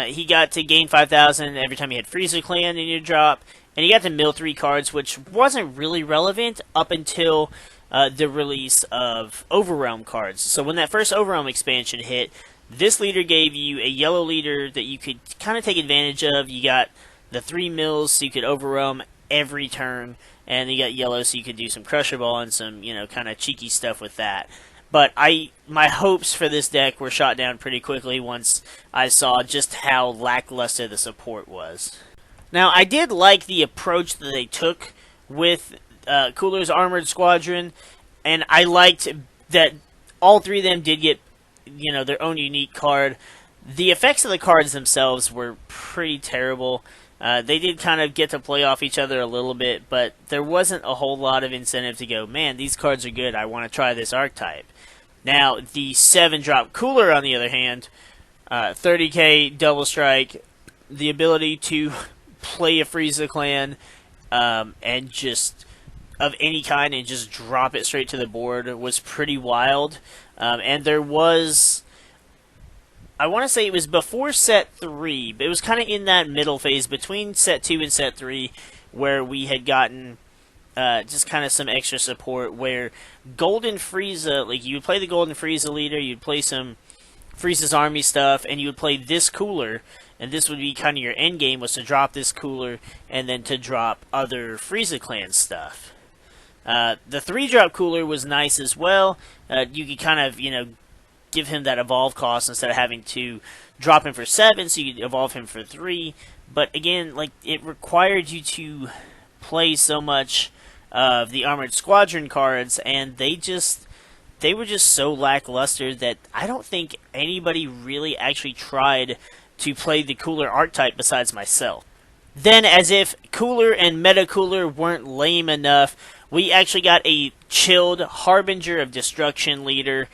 He got to gain 5,000 every time he had Frieza Clan in your drop, and he got to mill 3 cards, which wasn't really relevant up until the release of Overrealm cards. So when that first Overrealm expansion hit, this leader gave you a yellow leader that you could kind of take advantage of. You got the 3 mills, so you could Overrealm every turn, and you got yellow, so you could do some Crusher Ball and some, kind of cheeky stuff with that. But my hopes for this deck were shot down pretty quickly once I saw just how lackluster the support was. Now, I did like the approach that they took with Cooler's Armored Squadron, and I liked that all 3 of them did get, their own unique card. The effects of the cards themselves were pretty terrible. They did kind of get to play off each other a little bit, but there wasn't a whole lot of incentive to go, man, these cards are good, I want to try this archetype. Now, the 7-drop Cooler, on the other hand, 30k, Double Strike, the ability to play a Frieza Clan, and just of any kind and just drop it straight to the board was pretty wild. And there was, I want to say it was before set 3, but it was kind of in that middle phase between set 2 and set 3 where we had gotten just kind of some extra support where Golden Frieza, like you would play the Golden Frieza leader, you'd play some Frieza's Army stuff, and you would play this Cooler, and this would be kind of your end game, was to drop this Cooler and then to drop other Frieza Clan stuff. The 3-drop Cooler was nice as well. You could kind of, give him that evolve cost instead of having to drop him for 7, so you could evolve him for 3. But again, like, it required you to play so much of the Armored Squadron cards, and they were just so lackluster that I don't think anybody really actually tried to play the Cooler archetype besides myself. Then, as if Cooler and Metacooler weren't lame enough, we actually got a Chilled Harbinger of Destruction leader.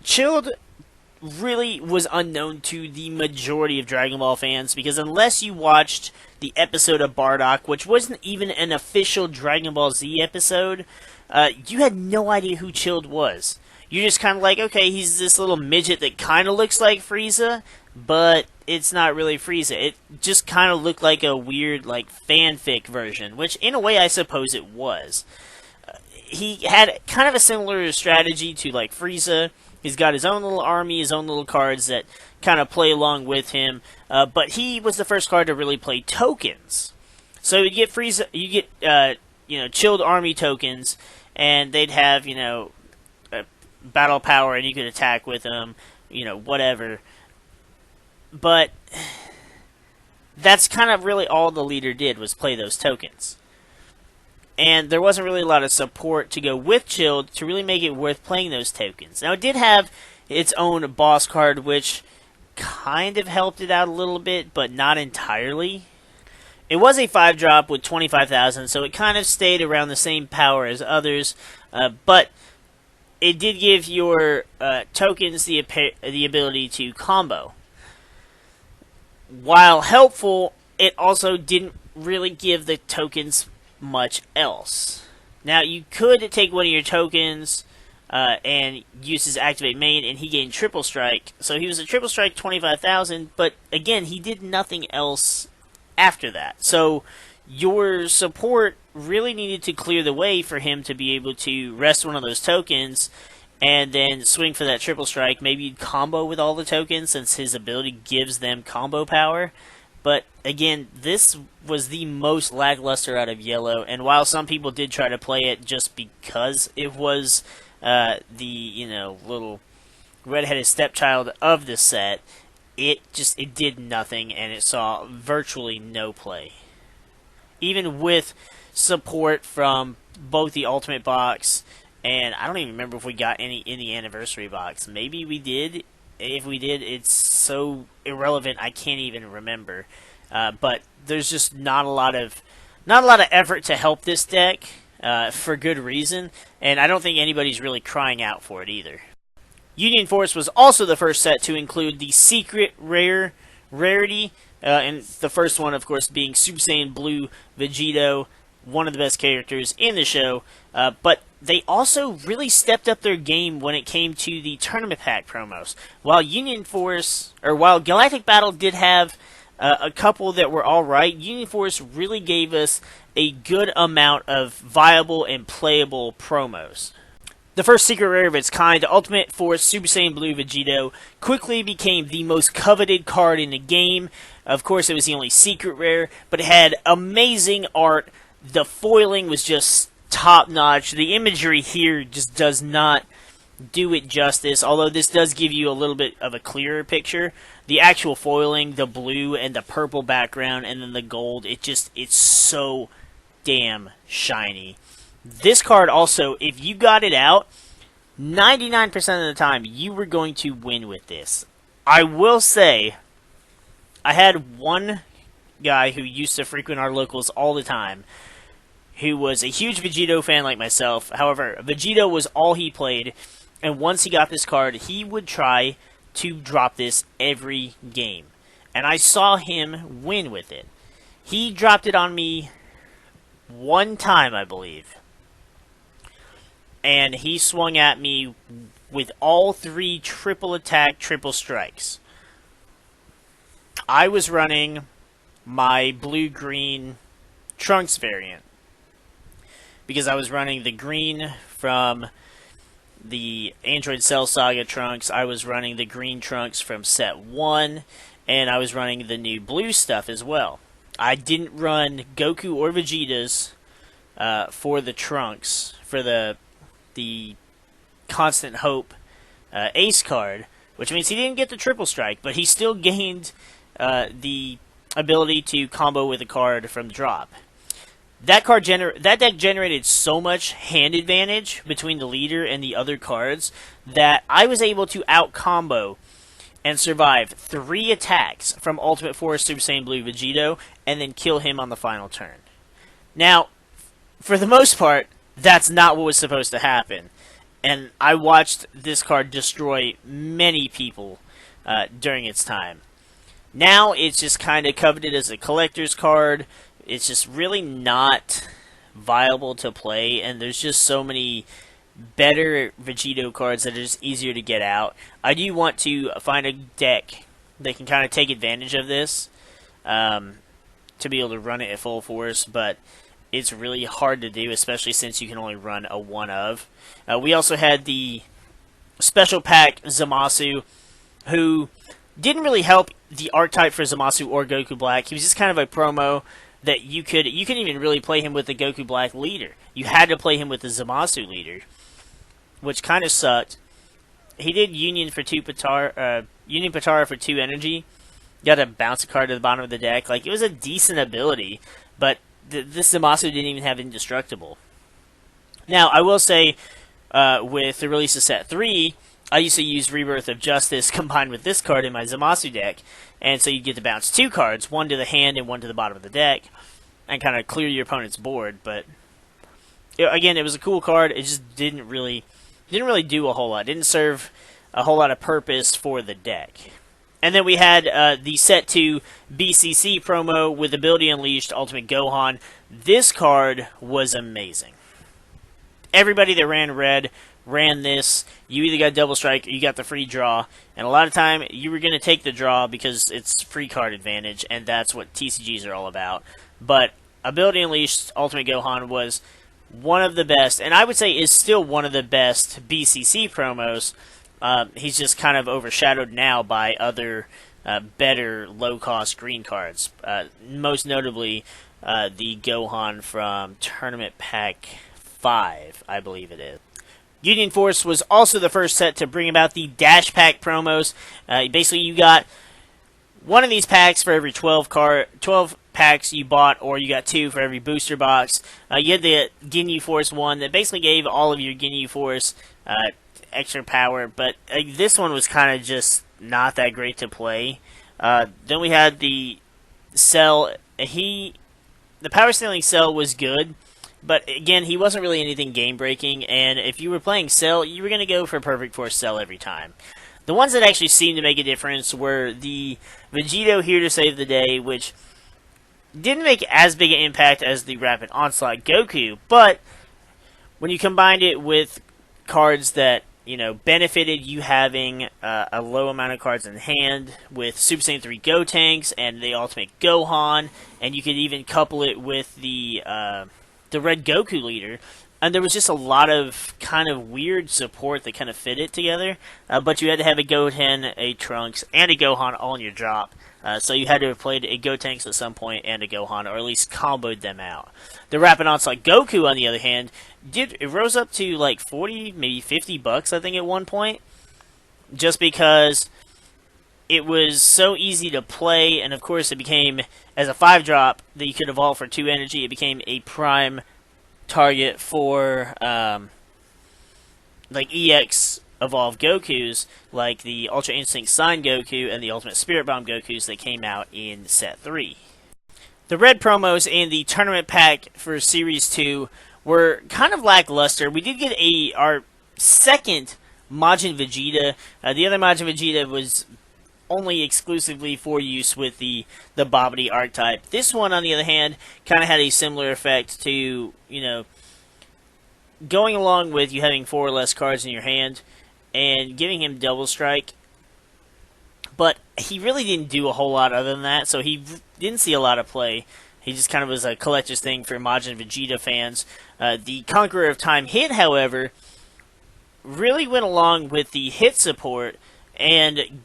Chilled really was unknown to the majority of Dragon Ball fans, because unless you watched the episode of Bardock, which wasn't even an official Dragon Ball Z episode, you had no idea who Chilled was. You're just kind of like, okay, he's this little midget that kind of looks like Frieza, but it's not really Frieza. It just kind of looked like a weird, like, fanfic version, which in a way I suppose it was. He had kind of a similar strategy to, like, Frieza. He's got his own little army, his own little cards that kind of play along with him, but he was the first card to really play tokens. So you get Frieza, you get Chilled Army tokens, and they'd have battle power, and you could attack with them, whatever. But that's kind of really all the leader did, was play those tokens. And there wasn't really a lot of support to go with Chilled to really make it worth playing those tokens. Now, it did have its own boss card, which kind of helped it out a little bit, but not entirely. It was a 5-drop with 25,000, so it kind of stayed around the same power as others, but it did give your tokens the ability to combo. While helpful, it also didn't really give the tokens much else. Now, you could take one of your tokens, and used his activate main, and he gained triple strike. So he was a triple strike 25,000, but again, he did nothing else after that. So your support really needed to clear the way for him to be able to rest one of those tokens and then swing for that triple strike. Maybe you'd combo with all the tokens since his ability gives them combo power. But again, this was the most lackluster out of yellow, and while some people did try to play it just because it was the little redheaded stepchild of the set, it did nothing, and it saw virtually no play. Even with support from both the Ultimate Box, and I don't even remember if we got any in the Anniversary Box. Maybe we did. If we did, it's so irrelevant I can't even remember. But there's just not a lot of effort to help this deck for good reason, and I don't think anybody's really crying out for it either. Union Force was also the first set to include the secret rarity, and the first one, of course, being Super Saiyan Blue Vegito, one of the best characters in the show. But they also really stepped up their game when it came to the tournament pack promos. While while Galactic Battle did have a couple that were alright, Union Force really gave us a good amount of viable and playable promos. The first secret rare of its kind, Ultimate Force Super Saiyan Blue Vegito, quickly became the most coveted card in the game. Of course, it was the only secret rare, but it had amazing art. The foiling was just top-notch. The imagery here just does not do it justice, although this does give you a little bit of a clearer picture. The actual foiling, the blue and the purple background, and then the gold, it's so damn shiny. This card also, if you got it out, 99% of the time, you were going to win with this. I will say, I had one guy who used to frequent our locals all the time, who was a huge Vegito fan like myself. However, Vegito was all he played, and once he got this card, he would try to drop this every game. And I saw him win with it. He dropped it on me one time, I believe. And he swung at me with all three triple attack, triple strikes. I was running my blue-green Trunks variant, because I was running the green from the Android Cell Saga Trunks, I was running the green Trunks from set 1, and I was running the new blue stuff as well. I didn't run Goku or Vegeta's for the Trunks, for the Constant Hope Ace card, which means he didn't get the triple strike, but he still gained the ability to combo with a card from the drop. That deck generated so much hand advantage between the leader and the other cards that I was able to out-combo and survive 3 attacks from Ultimate Force Super Saiyan Blue Vegito and then kill him on the final turn. Now, for the most part, that's not what was supposed to happen. And I watched this card destroy many people during its time. Now, it's just kind of coveted as a collector's card. It's just really not viable to play, and there's just so many better Vegito cards that are just easier to get out. I do want to find a deck that can kind of take advantage of this to be able to run it at full force, but it's really hard to do, especially since you can only run a one of. We also had the special pack Zamasu, who didn't really help the archetype for Zamasu or Goku Black. He was just kind of a promo that you couldn't even really play him with the Goku Black leader. You had to play him with the Zamasu leader, which kind of sucked. He did Union for 2 Union Patara for 2 energy. You got to bounce a card to the bottom of the deck. Like, it was a decent ability, but this Zamasu didn't even have Indestructible. Now, I will say, with the release of Set 3, I used to use Rebirth of Justice combined with this card in my Zamasu deck, and so you get to bounce 2 cards, one to the hand and one to the bottom of the deck, and kind of clear your opponent's board. But again, it was a cool card. It just didn't really do a whole lot. It didn't serve a whole lot of purpose for the deck. And then we had the Set 2 BCC promo with Ability Unleashed Ultimate Gohan. This card was amazing. Everybody that ran red ran this, you either got double strike or you got the free draw. And a lot of time, you were going to take the draw because it's free card advantage, and that's what TCGs are all about. But Ability Unleashed Ultimate Gohan was one of the best, and I would say is still one of the best BCC promos. He's just kind of overshadowed now by other better low-cost green cards. Most notably, the Gohan from Tournament Pack 5, I believe it is. Union Force was also the first set to bring about the Dash Pack promos. Basically, you got one of these packs for every 12 packs you bought, or you got 2 for every booster box. You had the Ginyu Force one that basically gave all of your Ginyu Force extra power, but this one was kind of just not that great to play. Then we had the Cell. The Power Stealing Cell was good, but again, he wasn't really anything game-breaking, and if you were playing Cell, you were going to go for Perfect Force Cell every time. The ones that actually seemed to make a difference were the Vegito Here to Save the Day, which didn't make as big an impact as the Rapid Onslaught Goku, but when you combined it with cards that, benefited you having a low amount of cards in hand, with Super Saiyan 3 Gotenks and the Ultimate Gohan, and you could even couple it with the Red Goku leader, and there was just a lot of kind of weird support that kind of fit it together, but you had to have a Goten, a Trunks, and a Gohan all in your drop. So you had to have played a Gotenks at some point and a Gohan, or at least comboed them out. The Rapid Onslaught Goku, on the other hand, it rose up to like 40, maybe $50, I think, at one point, just because it was so easy to play, and of course it became, as a 5-drop that you could evolve for 2 energy, it became a prime target for like EX evolved Gokus, like the Ultra Instinct Sign Goku and the Ultimate Spirit Bomb Gokus that came out in Set 3. The red promos in the tournament pack for Series 2 were kind of lackluster. We did get our second Majin Vegeta. The other Majin Vegeta was only exclusively for use with the Babidi archetype. This one, on the other hand, kind of had a similar effect to, going along with you having 4 or less cards in your hand and giving him double strike. But he really didn't do a whole lot other than that, so he didn't see a lot of play. He just kind of was a collector's thing for Majin Vegeta fans. The Conqueror of Time hit, however, really went along with the hit support and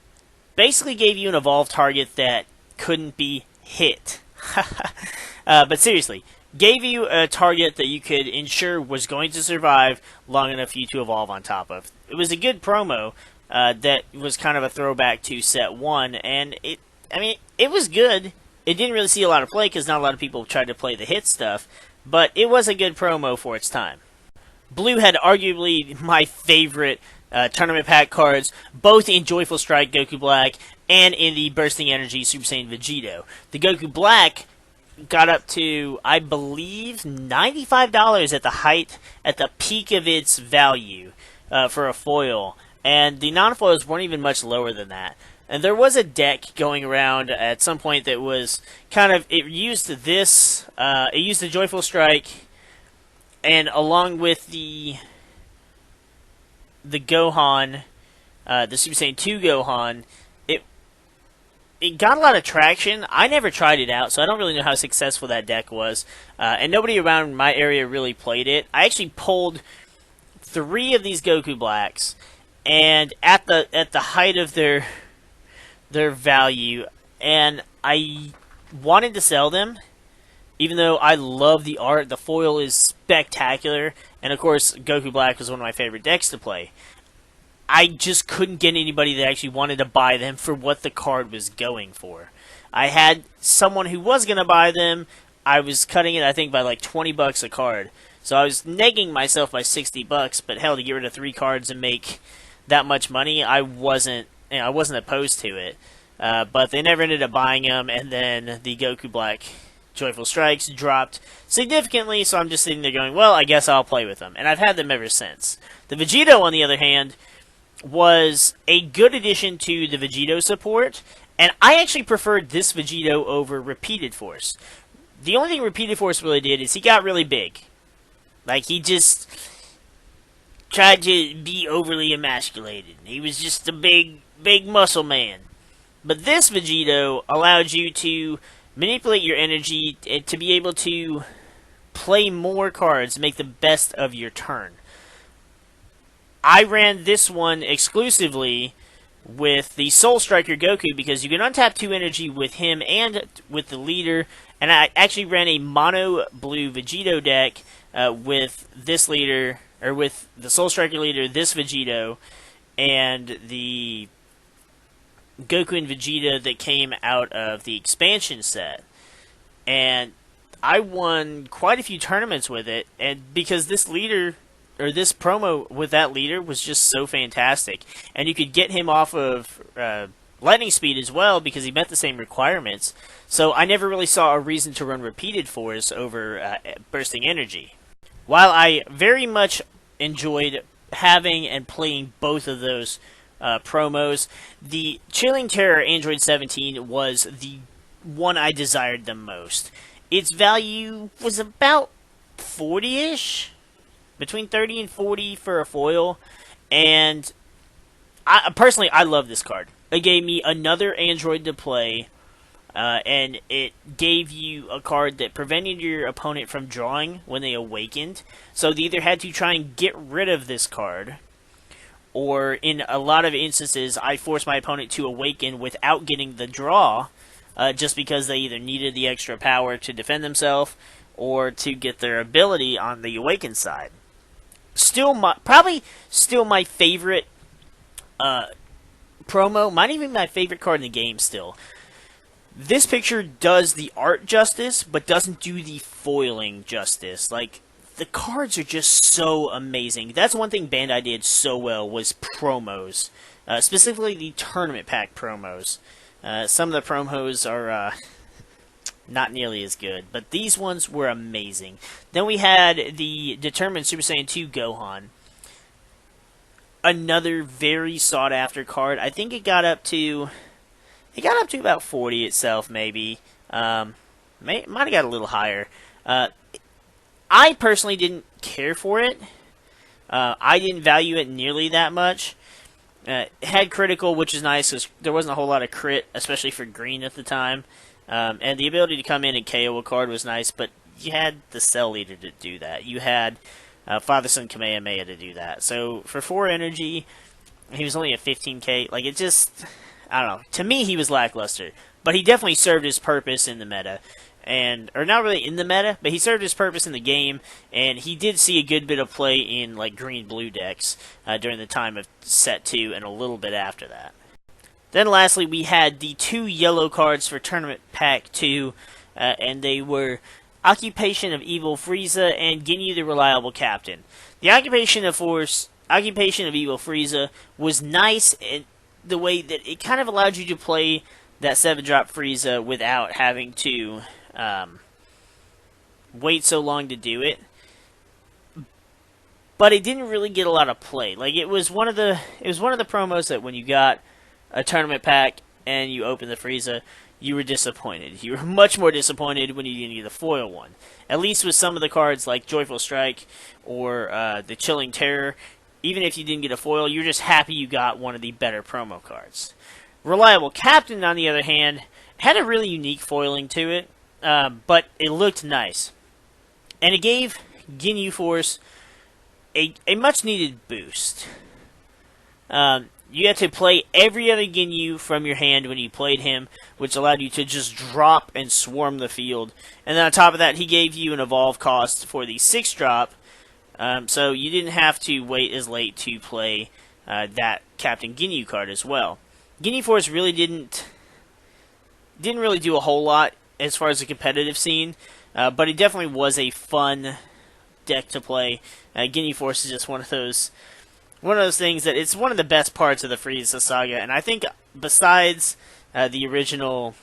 basically gave you an evolved target that couldn't be hit. But seriously, gave you a target that you could ensure was going to survive long enough for you to evolve on top of. It was a good promo that was kind of a throwback to Set 1, and it was good. It didn't really see a lot of play because not a lot of people tried to play the hit stuff, but it was a good promo for its time. Blue had arguably my favorite tournament pack cards, both in Joyful Strike Goku Black and in the Bursting Energy Super Saiyan Vegito. The Goku Black got up to, I believe, $95 at the peak of its value for a foil, and the non-foils weren't even much lower than that. And there was a deck going around at some point that was it used this, it used the Joyful Strike, and along with the Gohan, the Super Saiyan 2 Gohan, it got a lot of traction. I never tried it out, so I don't really know how successful that deck was. And nobody around my area really played it. I actually pulled 3 of these Goku Blacks, and at the height of their value, and I wanted to sell them, even though I love the art. The foil is spectacular, and of course, Goku Black was one of my favorite decks to play. I just couldn't get anybody that actually wanted to buy them for what the card was going for. I had someone who was going to buy them. I was cutting it, I think, by like $20 a card. So I was negging myself by $60, but hell, to get rid of 3 cards and make that much money, I wasn't opposed to it. But they never ended up buying them, and then the Goku Black Joyful Strikes dropped significantly, so I'm just sitting there going, well, I guess I'll play with them. And I've had them ever since. The Vegito, on the other hand, was a good addition to the Vegito support, and I actually preferred this Vegito over Repeated Force. The only thing Repeated Force really did is he got really big. Like, he just tried to be overly emasculated. He was just a big muscle man. But this Vegito allowed you to manipulate your energy to be able to play more cards, make the best of your turn. I ran this one exclusively with the Soul Striker Goku because you can untap 2 energy with him and with the leader. And I actually ran a mono blue Vegito deck with this leader, or with the Soul Striker leader, this Vegito, and the Goku and Vegeta that came out of the expansion set. And I won quite a few tournaments with it, and because this leader, or this promo with that leader, was just so fantastic. And you could get him off of lightning speed as well because he met the same requirements. So I never really saw a reason to run repeated force over bursting energy. While I very much enjoyed having and playing both of those promos, the Chilling Terror Android 17 was the one I desired the most. Its value was about 40-ish, between 30 and 40 for a foil, and personally, I love this card. It gave me another android to play, and it gave you a card that prevented your opponent from drawing when they awakened. So they either had to try and get rid of this card, or in a lot of instances, I forced my opponent to awaken without getting the draw, just because they either needed the extra power to defend themselves or to get their ability on the awakened side. Probably still my favorite promo. Might even be my favorite card in the game still. This picture does the art justice, but doesn't do the foiling justice. Like, the cards are just so amazing. That's one thing Bandai did so well, was promos. Specifically the tournament pack promos. Some of the promos are not nearly as good, but these ones were amazing. Then we had the Determined Super Saiyan 2 Gohan. Another very sought after card. I think it got up to about 40 itself, maybe. Might have got a little higher. I personally didn't care for it. I didn't value it nearly that much. It had critical, which is nice because there wasn't a whole lot of crit, especially for green at the time. And the ability to come in and KO a card was nice, but you had the Cell Leader to do that. You had Father-Son Kamehameha to do that. So for 4 energy, he was only at 15k. Like, it just, I don't know. To me, he was lackluster. But he definitely served his purpose in the meta. Or not really in the meta, but he served his purpose in the game, and he did see a good bit of play in, like, green-blue decks during the time of Set 2 and a little bit after that. Then lastly, we had the 2 yellow cards for Tournament Pack 2, and they were Occupation of Evil Frieza and Ginyu the Reliable Captain. The Occupation of Evil Frieza was nice in the way that it kind of allowed you to play that 7-drop Frieza without having to wait so long to do it. But it didn't really get a lot of play. Like, it was one of the promos that when you got a tournament pack and you opened the Frieza, you were disappointed. You were much more disappointed when you didn't get the foil one. At least with some of the cards like Joyful Strike or the Chilling Terror, even if you didn't get a foil, you're just happy you got one of the better promo cards. Reliable Captain, on the other hand, had a really unique foiling to it, but it looked nice. And it gave Ginyu Force a much-needed boost. You had to play every other Ginyu from your hand when you played him, which allowed you to just drop and swarm the field. And then on top of that, he gave you an evolve cost for the 6-drop, so you didn't have to wait as late to play that Captain Ginyu card as well. Ginyu Force really didn't really do a whole lot as far as the competitive scene, but it definitely was a fun deck to play. Ginyu Force is just one of those things that it's one of the best parts of the Frieza saga, and I think besides the original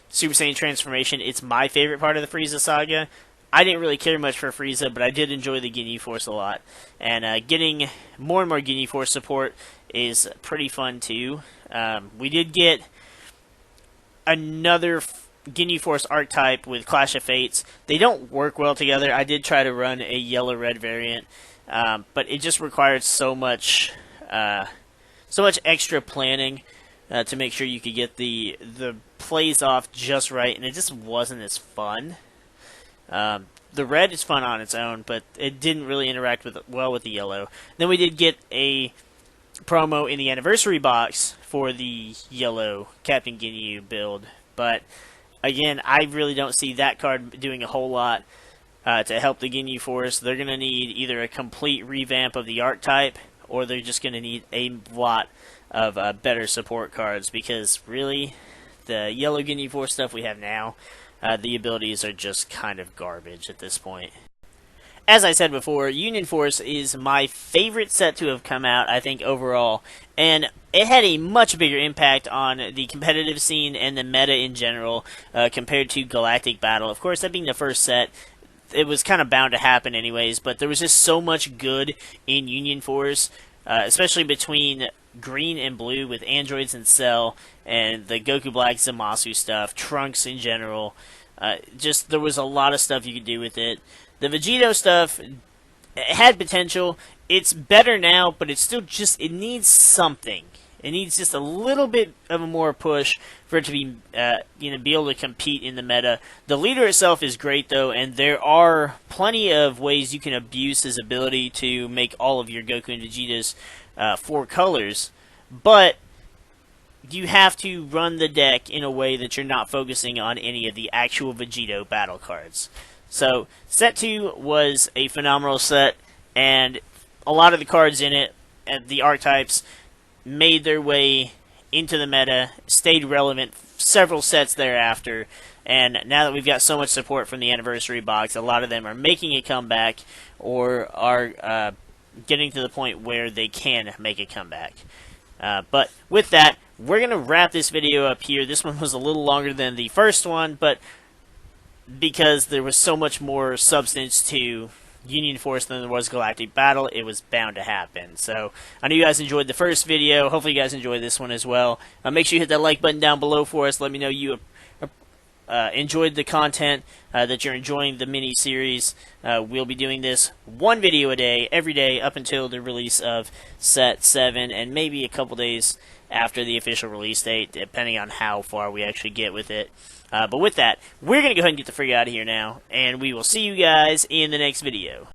Super Saiyan transformation, it's my favorite part of the Frieza saga. I didn't really care much for Frieza, but I did enjoy the Ginyu Force a lot, and getting more and more Ginyu Force support is pretty fun too. We did get another Ginyu Force archetype with Clash of Fates. They don't work well together. I did try to run a yellow-red variant, but it just required so much extra planning to make sure you could get the plays off just right, and it just wasn't as fun. The red is fun on its own, but it didn't really interact well with the yellow. Then we did get a promo in the anniversary box for the yellow Captain Ginyu build, but again, I really don't see that card doing a whole lot to help the Ginyu Force. They're going to need either a complete revamp of the archetype, or they're just going to need a lot of better support cards, because really, the yellow Ginyu Force stuff we have now, the abilities are just kind of garbage at this point. As I said before, Union Force is my favorite set to have come out, I think, overall, and it had a much bigger impact on the competitive scene and the meta in general compared to Galactic Battle. Of course, that being the first set, it was kind of bound to happen anyways, but there was just so much good in Union Force, especially between green and blue with androids and Cell, and the Goku Black Zamasu stuff, Trunks in general. Just, there was a lot of stuff you could do with it. The Vegito stuff had potential. It's better now, but it's still just, it needs something. It needs just a little bit of a more push for it to be, be able to compete in the meta. The leader itself is great, though, and there are plenty of ways you can abuse his ability to make all of your Goku and Vegetas 4 colors, but you have to run the deck in a way that you're not focusing on any of the actual Vegito battle cards. So, set 2 was a phenomenal set, and a lot of the cards in it, the archetypes, made their way into the meta, stayed relevant several sets thereafter, and now that we've got so much support from the anniversary box, a lot of them are making a comeback, or are getting to the point where they can make a comeback. But with that, we're going to wrap this video up here. This one was a little longer than the first one, but because there was so much more substance to Union Force than there was Galactic Battle, it was bound to happen. So, I know you guys enjoyed the first video. Hopefully you guys enjoyed this one as well. Make sure you hit that like button down below for us. Let me know you enjoyed the content, that you're enjoying the mini-series. We'll be doing this one video a day, every day, up until the release of Set 7, and maybe a couple days after the official release date, depending on how far we actually get with it. But with that, we're going to go ahead and get the freak out of here now, and we will see you guys in the next video.